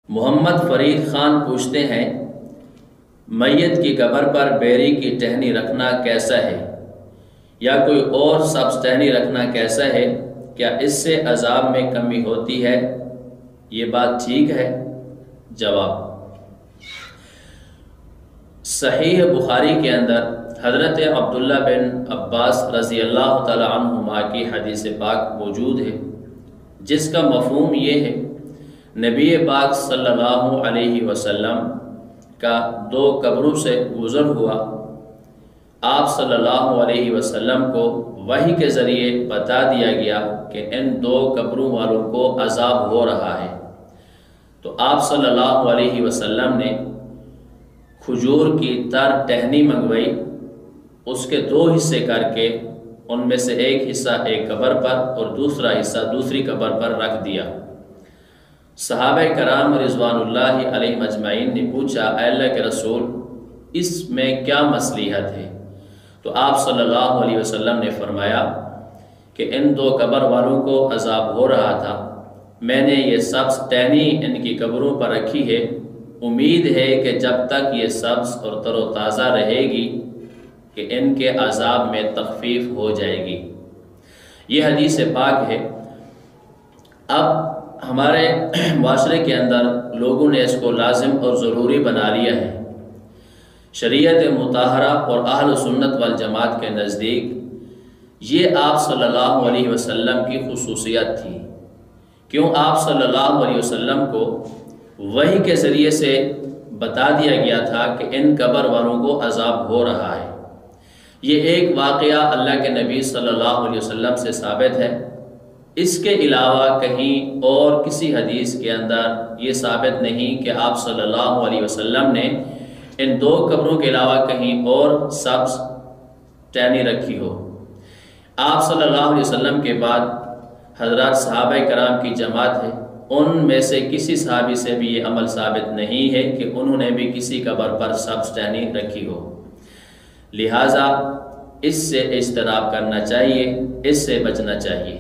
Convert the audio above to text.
محمد فرید خان پوچھتے ہیں میت کی قبر پر بیری کی ٹہنی رکھنا کیسا ہے یا کوئی اور سبز ٹہنی رکھنا کیسا ہے؟ کیا اس سے عذاب میں کمی ہوتی ہے؟ یہ بات ٹھیک ہے؟ جواب: صحیح بخاری کے اندر حضرت عبداللہ بن عباس رضی اللہ تعالی عنہما کی حدیث پاک موجود ہے، جس کا مفہوم یہ ہے نبی پاک صلی اللہ علیہ وسلم کا دو قبروں سے گزر ہوا۔ آپ صلی اللہ علیہ وسلم کو وحی کے ذریعے بتا دیا گیا کہ ان دو قبروں والوں کو عذاب ہو رہا ہے، تو آپ صلی اللہ علیہ وسلم نے کھجور کی تر ٹہنی منگوائی، اس کے دو حصے کر کے ان میں سے ایک حصہ ایک قبر پر اور دوسرا حصہ دوسری قبر پر رکھ دیا۔ صحابہ کرام رضوان اللہ علیہ مجمعین نے پوچھا، اے اللہ کے رسول، اس میں کیا مصلحت ہے؟ تو آپ صلی اللہ علیہ وسلم نے فرمایا کہ ان دو قبر والوں کو عذاب ہو رہا تھا، میں نے یہ سبز ٹہنی ان کی قبروں پر رکھی ہے، امید ہے کہ جب تک یہ سبز اور تر و تازہ رہے گی کہ ان کے عذاب میں تخفیف ہو جائے گی۔ یہ حدیث پاک ہے۔ اب ہمارے معاشرے کے اندر لوگوں نے اس کو لازم اور ضروری بنا لیا ہے۔ شریعت مطہرہ اور اہل سنت والجماعت کے نزدیک یہ آپ صلی اللہ علیہ وسلم کی خصوصیت تھی۔ کیوں آپ صلی اللہ علیہ وسلم کو وحی کے ذریعے سے بتا دیا گیا تھا کہ ان قبر والوں کو عذاب ہو رہا ہے۔ یہ ایک واقعہ اللہ کے نبی صلی اللہ علیہ وسلم سے ثابت ہے۔ اس کے علاوہ کہیں اور کسی حدیث کے اندر یہ ثابت نہیں کہ آپ صلی اللہ علیہ وسلم نے ان دو قبروں کے علاوہ کہیں اور سبز ٹہنی رکھی ہو۔ آپ صلی اللہ علیہ وسلم کے بعد حضرات صحابہ کرام کی جماعت ہے، ان میں سے کسی صحابی سے بھی یہ عمل ثابت نہیں ہے کہ انہوں نے بھی کسی قبر پر سبز ٹہنی رکھی ہو۔ لہٰذا اس سے اجتناب کرنا چاہیے، اس سے بچنا چاہیے۔